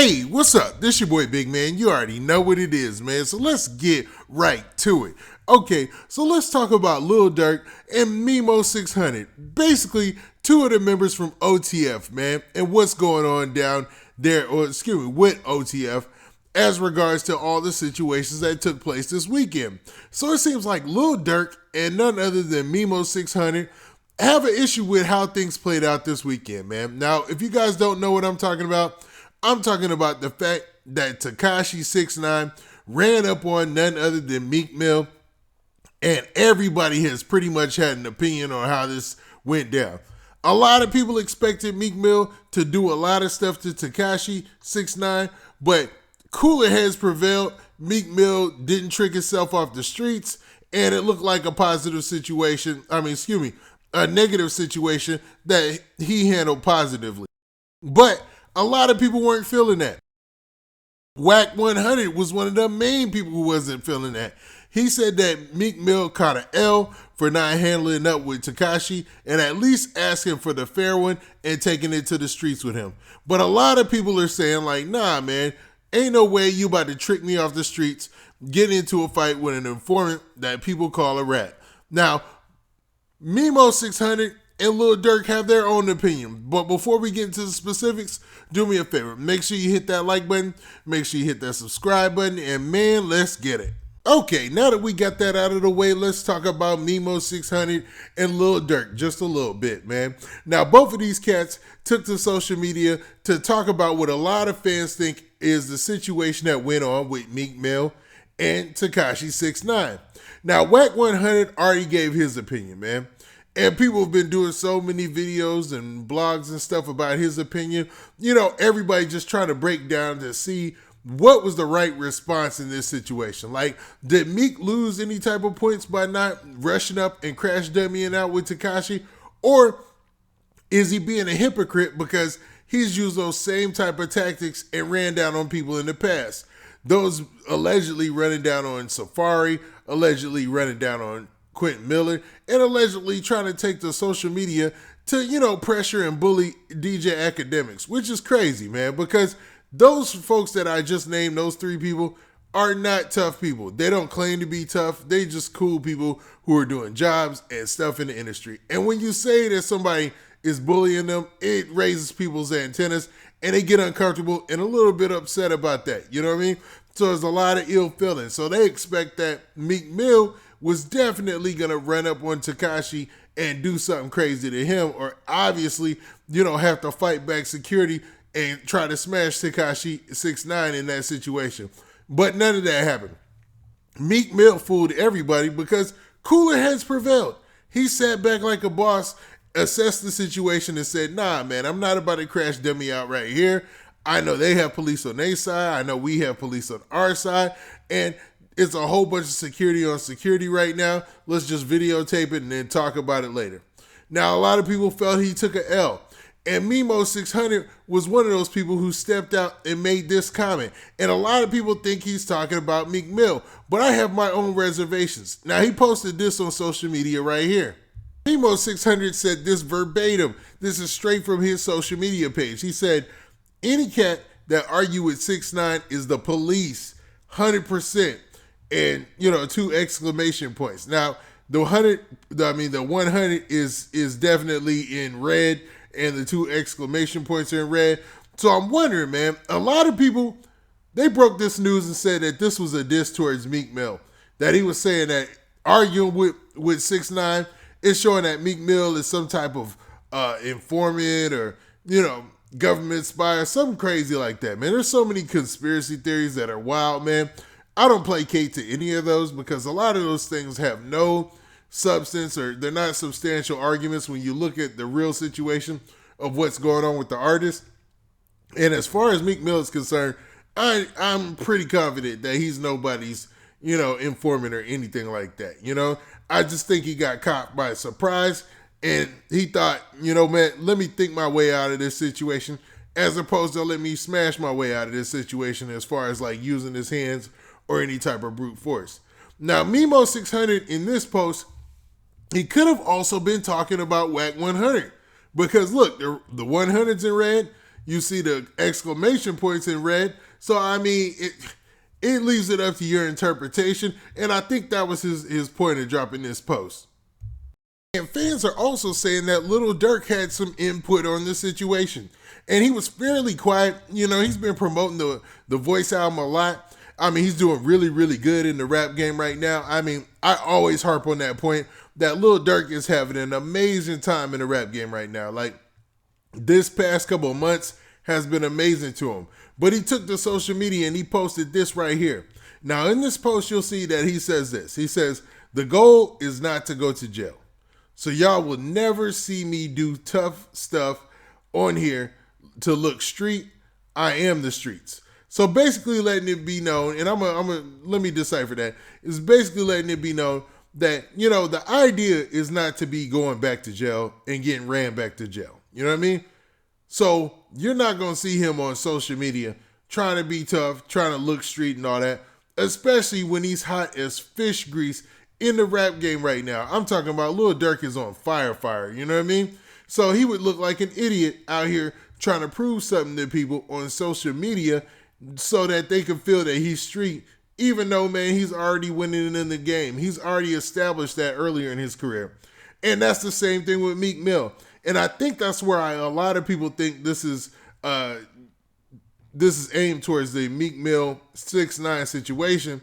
Hey, what's up? This your boy Big Man. You already know what it is, man. So let's get right to it. Okay, so let's talk about Lil Durk and Memo600. Basically, two of the members from OTF, man, and what's going on down there, or excuse me, with OTF as regards to all the situations that took place this weekend. So it seems like Lil Durk and none other than Memo600 have an issue with how things played out this weekend, man. Now, if you guys don't know what I'm talking about the fact that Tekashi 6ix9ine ran up on none other than Meek Mill, and everybody has pretty much had an opinion on how this went down. A lot of people expected Meek Mill to do a lot of stuff to Tekashi 6ix9ine, but cooler heads prevailed. Meek Mill didn't trick himself off the streets, and it looked like a positive situation. A negative situation that he handled positively. But a lot of people weren't feeling that. Wack100 was one of the main people who wasn't feeling that. He said that Meek Mill caught an L for not handling up with Tekashi and at least asking for the fair one and taking it to the streets with him. But a lot of people are saying like, nah, man, ain't no way you about to trick me off the streets, get into a fight with an informant that people call a rat. Now, Memo600 and Lil Durk have their own opinion. But before we get into the specifics, do me a favor. Make sure you hit that like button. Make sure you hit that subscribe button. And man, let's get it. Okay, now that we got that out of the way, let's talk about Memo600 and Lil Durk just a little bit, man. Now, both of these cats took to social media to talk about what a lot of fans think is the situation that went on with Meek Mill and Tekashi 6ix9ine. Now, Wack100 already gave his opinion, man. And people have been doing so many videos and blogs and stuff about his opinion. You know, everybody just trying to break down to see what was the right response in this situation. Like, did Meek lose any type of points by not rushing up and crash dummying out with Tekashi? Or is he being a hypocrite because he's used those same type of tactics and ran down on people in the past? Those allegedly running down on Safari, allegedly running down on Quentin Miller, and allegedly trying to take to social media to, pressure and bully DJ Academics, which is crazy, man, because those folks that I just named, those three people, are not tough people. They don't claim to be tough. They just cool people who are doing jobs and stuff in the industry. And when you say that somebody is bullying them, it raises people's antennas and they get uncomfortable and a little bit upset about that. You know what I mean? So there's a lot of ill feeling. So they expect that Meek Mill was definitely going to run up on Tekashi and do something crazy to him, or obviously, have to fight back security and try to smash Tekashi 6ix9ine in that situation. But none of that happened. Meek Mill fooled everybody because cooler heads prevailed. He sat back like a boss, assessed the situation and said, nah, man, I'm not about to crash dummy out right here. I know they have police on their side. I know we have police on our side. And it's a whole bunch of security on security right now. Let's just videotape it and then talk about it later. Now, a lot of people felt he took an L. And Memo600 was one of those people who stepped out and made this comment. And a lot of people think he's talking about Meek Mill. But I have my own reservations. Now, he posted this on social media right here. Memo600 said this verbatim. This is straight from his social media page. He said, any cat that argue with 6ix9ine is the police, 100%. And, 2 exclamation points. Now, the 100 is definitely in red, and the 2 exclamation points are in red. So I'm wondering, man, a lot of people, they broke this news and said that this was a diss towards Meek Mill. That he was saying that arguing with 6ix9ine is showing that Meek Mill is some type of informant or, government spy or something crazy like that, man. There's so many conspiracy theories that are wild, man. I don't placate to any of those because a lot of those things have no substance or they're not substantial arguments when you look at the real situation of what's going on with the artist. And as far as Meek Mill is concerned, I'm pretty confident that he's nobody's, informant or anything like that. I just think he got caught by surprise and he thought, man, let me think my way out of this situation as opposed to let me smash my way out of this situation as far as like using his hands or any type of brute force. Now, Memo600 in this post, he could have also been talking about Wack100 because look, the 100's in red, You see the exclamation points in red. So I mean, it leaves it up to your interpretation, and I think that was his point of dropping this post. And fans are also saying that Lil Durk had some input on the situation. And he was fairly quiet. You know, he's been promoting the Voice album a lot. I mean, he's doing really, really good in the rap game right now. I mean, I always harp on that point that Lil Durk is having an amazing time in the rap game right now. Like, this past couple of months has been amazing to him. But he took to social media and he posted this right here. Now, in this post, you'll see that he says this. He says, "The goal is not to go to jail. So y'all will never see me do tough stuff on here to look street. I am the streets." So basically letting it be known, and let me decipher that. It's basically letting it be known that, you know, the idea is not to be going back to jail and getting ran back to jail. You know what I mean? So you're not going to see him on social media trying to be tough, trying to look street and all that, especially when he's hot as fish grease in the rap game right now. I'm talking about Lil Durk is on fire, you know what I mean? So he would look like an idiot out here trying to prove something to people on social media so that they can feel that he's street, even though, man, he's already winning in the game. He's already established that earlier in his career. And that's the same thing with Meek Mill. And I think that's where a lot of people think this is aimed towards the Meek Mill 6ix9ine situation,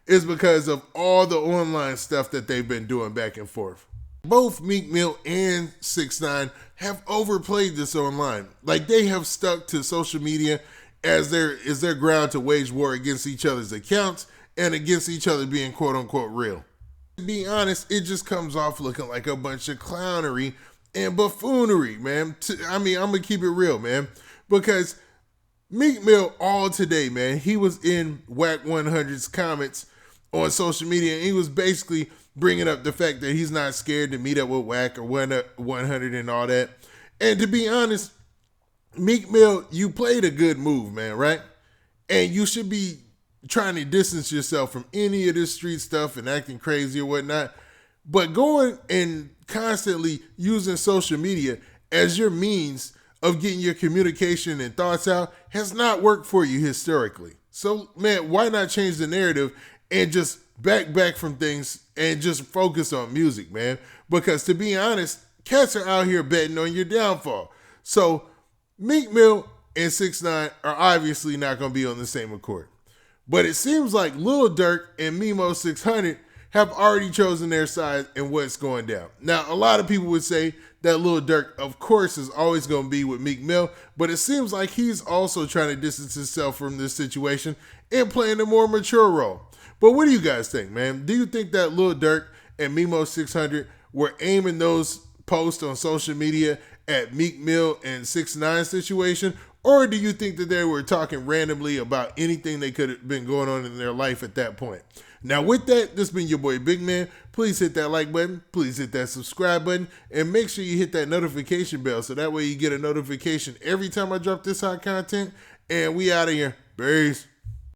is because of all the online stuff that they've been doing back and forth. Both Meek Mill and 6ix9ine have overplayed this online. Like, they have stuck to social media as their ground to wage war against each other's accounts and against each other being quote unquote real. To be honest, it just comes off looking like a bunch of clownery and buffoonery, man. I mean, I'm gonna keep it real, man, because Meek Mill all today, man, he was in Wack100's comments on social media, and he was basically bringing up the fact that he's not scared to meet up with Wack or 100 and all that. And to be honest, Meek Mill, you played a good move, man, right? And you should be trying to distance yourself from any of this street stuff and acting crazy or whatnot. But going and constantly using social media as your means of getting your communication and thoughts out has not worked for you historically. So, man, why not change the narrative and just back from things and just focus on music, man? Because to be honest, cats are out here betting on your downfall. So Meek Mill and 6ix9ine are obviously not going to be on the same accord. But it seems like Lil Durk and Memo600 have already chosen their side and what's going down. Now, a lot of people would say that Lil Durk, of course, is always going to be with Meek Mill, but it seems like he's also trying to distance himself from this situation and playing a more mature role. But what do you guys think, man? Do you think that Lil Durk and Memo600 were aiming those posts on social media at Meek Mill and 6ix9ine situation? Or do you think that they were talking randomly about anything that could have been going on in their life at that point? Now, with that, this has been your boy Big Man. Please hit that like button. Please hit that subscribe button. And make sure you hit that notification bell so that way you get a notification every time I drop this hot content. And we out of here. Peace.